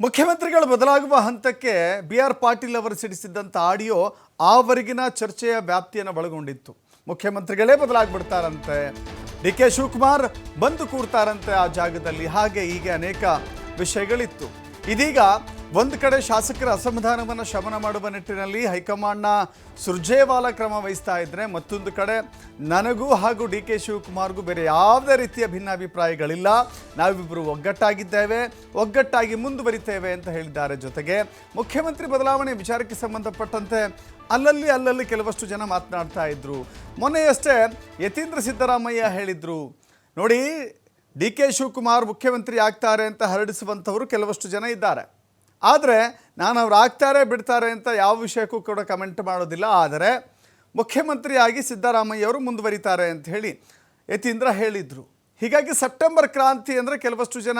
ಮುಖ್ಯಮಂತ್ರಿಗಳು ಬದಲಾಗುವ ಹಂತಕ್ಕೆ ಬಿ.ಆರ್. ಪಾಟೀಲ್ ಅವರು ಸಿಡಿಸಿದ್ದಂಥ ಆಡಿಯೋ ಆವರೆಗಿನ ಚರ್ಚೆಯ ವ್ಯಾಪ್ತಿಯನ್ನು ಒಳಗೊಂಡಿತ್ತು. ಮುಖ್ಯಮಂತ್ರಿಗಳೇ ಬದಲಾಗ್ಬಿಡ್ತಾರಂತೆ, ಡಿ.ಕೆ. ಶಿವಕುಮಾರ್ ಬಂದು ಕೂರ್ತಾರಂತೆ ಆ ಜಾಗದಲ್ಲಿ, ಹಾಗೆ ಹೀಗೆ ಅನೇಕ ವಿಷಯಗಳಿತ್ತು. ಇದೀಗ ಒಂದು ಕಡೆ ಶಾಸಕರ ಅಸಮಾಧಾನವನ್ನು ಶಮನ ಮಾಡುವ ನಿಟ್ಟಿನಲ್ಲಿ ಹೈಕಮಾಂಡ್ನ ಸುರ್ಜೇವಾಲಾ ಕ್ರಮ ವಹಿಸ್ತಾ ಇದ್ದರೆ, ಮತ್ತೊಂದು ಕಡೆ ನನಗೂ ಹಾಗೂ ಡಿ.ಕೆ. ಶಿವಕುಮಾರ್ಗೂ ಬೇರೆ ಯಾವುದೇ ರೀತಿಯ ಭಿನ್ನಾಭಿಪ್ರಾಯಗಳಿಲ್ಲ, ನಾವಿಬ್ಬರು ಒಗ್ಗಟ್ಟಾಗಿದ್ದೇವೆ, ಒಗ್ಗಟ್ಟಾಗಿ ಮುಂದುವರಿತೇವೆ ಅಂತ ಹೇಳಿದ್ದಾರೆ. ಜೊತೆಗೆ ಮುಖ್ಯಮಂತ್ರಿ ಬದಲಾವಣೆ ವಿಚಾರಕ್ಕೆ ಸಂಬಂಧಪಟ್ಟಂತೆ ಅಲ್ಲಲ್ಲಿ ಕೆಲವಷ್ಟು ಜನ ಮಾತನಾಡ್ತಾ ಇದ್ರು. ಮೊನ್ನೆಯಷ್ಟೇ ಯತೀಂದ್ರ ಸಿದ್ದರಾಮಯ್ಯ ಹೇಳಿದ್ರು, ನೋಡಿ ಡಿ.ಕೆ. ಶಿವಕುಮಾರ್ ಮುಖ್ಯಮಂತ್ರಿ ಆಗ್ತಾರೆ ಅಂತ ಹರಡಿಸುವಂಥವರು ಕೆಲವಷ್ಟು ಜನ ಇದ್ದಾರೆ, ಆದರೆ ನಾನು ಅವ್ರು ಆಗ್ತಾರೆ ಬಿಡ್ತಾರೆ ಅಂತ ಯಾವ ವಿಷಯಕ್ಕೂ ಕೂಡ ಕಮೆಂಟ್ ಮಾಡೋದಿಲ್ಲ, ಆದರೆ ಮುಖ್ಯಮಂತ್ರಿಯಾಗಿ ಸಿದ್ದರಾಮಯ್ಯವರು ಮುಂದುವರಿತಾರೆ ಅಂತ ಹೇಳಿ ಯತೀಂದ್ರ ಹೇಳಿದರು. ಹೀಗಾಗಿ ಸೆಪ್ಟೆಂಬರ್ ಕ್ರಾಂತಿ ಅಂದರೆ ಕೆಲವಷ್ಟು ಜನ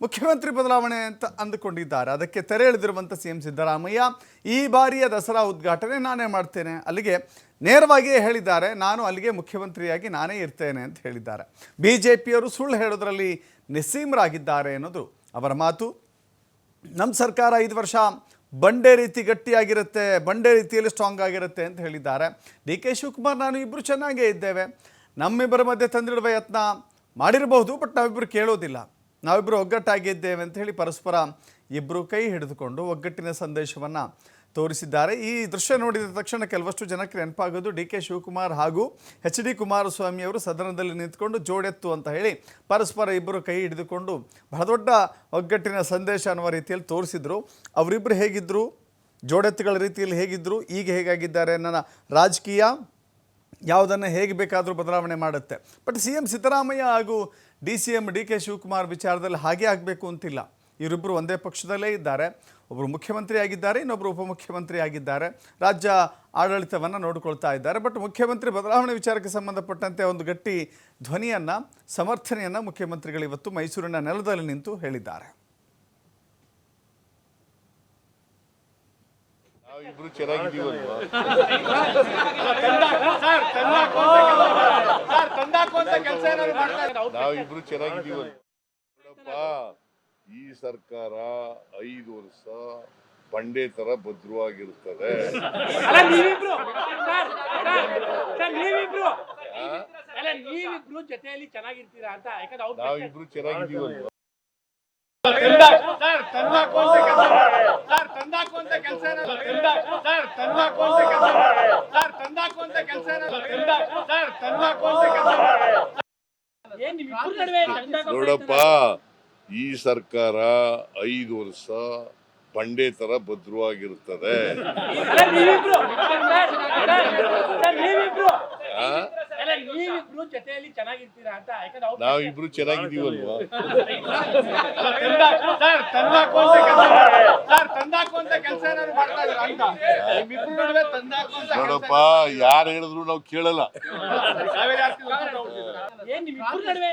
ಮುಖ್ಯಮಂತ್ರಿ ಬದಲಾವಣೆ ಅಂತ ಅಂದುಕೊಂಡಿದ್ದಾರೆ. ಅದಕ್ಕೆ ತೆರೆ ಎಳೆದಿರುವಂಥ ಸಿ.ಎಂ. ಸಿದ್ದರಾಮಯ್ಯ ಈ ಬಾರಿಯ ದಸರಾ ಉದ್ಘಾಟನೆ ನಾನೇ ಮಾಡ್ತೇನೆ, ಅಲ್ಲಿಗೆ ನೇರವಾಗಿಯೇ ಹೇಳಿದ್ದಾರೆ, ನಾನು ಅಲ್ಲಿಗೆ ಮುಖ್ಯಮಂತ್ರಿಯಾಗಿ ನಾನೇ ಇರ್ತೇನೆ ಅಂತ ಹೇಳಿದ್ದಾರೆ. BJPಯವರು ಸುಳ್ಳು ಹೇಳೋದ್ರಲ್ಲಿ ನಿಸ್ಸೀಮರಾಗಿದ್ದಾರೆ ಅನ್ನೋದು ಅವರ ಮಾತು. ನಮ್ಮ ಸರ್ಕಾರ 5 ವರ್ಷ ಬಂಡೆ ರೀತಿ ಗಟ್ಟಿಯಾಗಿರುತ್ತೆ, ಬಂಡೆ ರೀತಿಯಲ್ಲಿ ಸ್ಟ್ರಾಂಗ್ ಆಗಿರುತ್ತೆ ಅಂತ ಹೇಳಿದ್ದಾರೆ. ಡಿ.ಕೆ. ಶಿವಕುಮಾರ್ ನಾನು ಇಬ್ಬರು ಚೆನ್ನಾಗೇ ಇದ್ದೇವೆ, ನಮ್ಮಿಬ್ಬರ ಮಧ್ಯೆ ತಂದಿಡುವ ಯತ್ನ ಮಾಡಿರಬಹುದು, ಬಟ್ ನಾವಿಬ್ಬರು ಕೇಳೋದಿಲ್ಲ, ನಾವಿಬ್ಬರು ಒಗ್ಗಟ್ಟಾಗಿದ್ದೇವೆ ಅಂತ ಹೇಳಿ ಪರಸ್ಪರ ಇಬ್ಬರು ಕೈ ಹಿಡಿದುಕೊಂಡು ಒಗ್ಗಟ್ಟಿನ ಸಂದೇಶವನ್ನು ತೋರಿಸಿದ್ದಾರೆ. ಈ ದೃಶ್ಯ ನೋಡಿದ ತಕ್ಷಣ ಕೆಲವಷ್ಟು ಜನಕ್ಕೆ ನೆನಪಾಗೋದು ಡಿ.ಕೆ. ಶಿವಕುಮಾರ್ ಹಾಗೂ H.D. ಕುಮಾರಸ್ವಾಮಿ ಅವರು ಸದನದಲ್ಲಿ ನಿಂತ್ಕೊಂಡು ಜೋಡೆತ್ತು ಅಂತ ಹೇಳಿ ಪರಸ್ಪರ ಇಬ್ಬರು ಕೈ ಹಿಡಿದುಕೊಂಡು ಬಹಳ ದೊಡ್ಡ ಒಗ್ಗಟ್ಟಿನ ಸಂದೇಶ ಅನ್ನುವ ರೀತಿಯಲ್ಲಿ ತೋರಿಸಿದರು. ಅವರಿಬ್ಬರು ಹೇಗಿದ್ದರು, ಜೋಡೆತ್ತುಗಳ ರೀತಿಯಲ್ಲಿ ಹೇಗಿದ್ದರು, ಈಗ ಹೇಗಾಗಿದ್ದಾರೆ ಅನ್ನೋ ರಾಜಕೀಯ ಯಾವುದನ್ನು ಹೇಗೆ ಬೇಕಾದರೂ ಬದಲಾವಣೆ ಮಾಡುತ್ತೆ. But CM. ಸಿದ್ದರಾಮಯ್ಯ ಹಾಗೂ ಡಿ.ಸಿ.ಎಂ. ಡಿ.ಕೆ. ಶಿವಕುಮಾರ್ ವಿಚಾರದಲ್ಲಿ ಹಾಗೆ ಆಗಬೇಕು ಅಂತಿಲ್ಲ. ಇವರಿಬ್ಬರು ಒಂದೇ ಪಕ್ಷದಲ್ಲೇ ಇದ್ದಾರೆ, ಒಬ್ಬರು ಮುಖ್ಯಮಂತ್ರಿ ಆಗಿದ್ದಾರೆ, ಇನ್ನೊಬ್ಬರು ಉಪಮುಖ್ಯಮಂತ್ರಿ ಆಗಿದ್ದಾರೆ, ರಾಜ್ಯ ಆಡಳಿತವನ್ನು ನೋಡಿಕೊಳ್ತಾ ಇದ್ದಾರೆ. ಬಟ್ ಮುಖ್ಯಮಂತ್ರಿ ಬದಲಾವಣೆ ವಿಚಾರಕ್ಕೆ ಸಂಬಂಧಪಟ್ಟಂತೆ ಒಂದು ಗಟ್ಟಿ ಧ್ವನಿಯನ್ನು, ಸಮರ್ಥನೆಯನ್ನು ಮುಖ್ಯಮಂತ್ರಿಗಳು ಇವತ್ತು ಮೈಸೂರಿನ ನೆಲದಲ್ಲಿ ನಿಂತು ಹೇಳಿದ್ದಾರೆ. ನಾವಿಬ್ರು ಚೆನ್ನಾಗಿದ್ದೀವಲ್ವಾ? ನಾವಿಬ್ರು ಚೆನ್ನಾಗಿದ್ದೀವಲ್ವ? ನೋಡಪ್ಪ, ಈ ಸರ್ಕಾರ 5 ವರ್ಷ ಬಂಡೆ ತರ ಭದ್ರವಾಗಿರುತ್ತದೆ. ನೀವಿಬ್ರು ಜೊತೆಯಲ್ಲಿ ಚೆನ್ನಾಗಿರ್ತೀರಾ ಅಂತ. ನಾವಿಬ್ರು ಚೆನ್ನಾಗಿದ್ದೀವಲ್ವಾ? ನೋಡಪ್ಪ, ಈ ಸರ್ಕಾರ 5 ವರ್ಷ ಬಂಡೆ ತರ ಭದ್ರವಾಗಿರುತ್ತದೆ. ನೀವಿಬ್ರು ಜೊತೆಯಲ್ಲಿ ಚೆನ್ನಾಗಿರ್ತೀರಾ ಅಂತ. ನಾವಿಬ್ರು ಚೆನ್ನಾಗಿದ್ದೀವಲ್ವಾ? ನೋಡಪ್ಪ, ಯಾರು ಹೇಳಿದ್ರು ನಾವು ಕೇಳಲ್ಲ. ಏನ್ ನಿಮ್ಮಿಬ್ರು ನಡುವೆ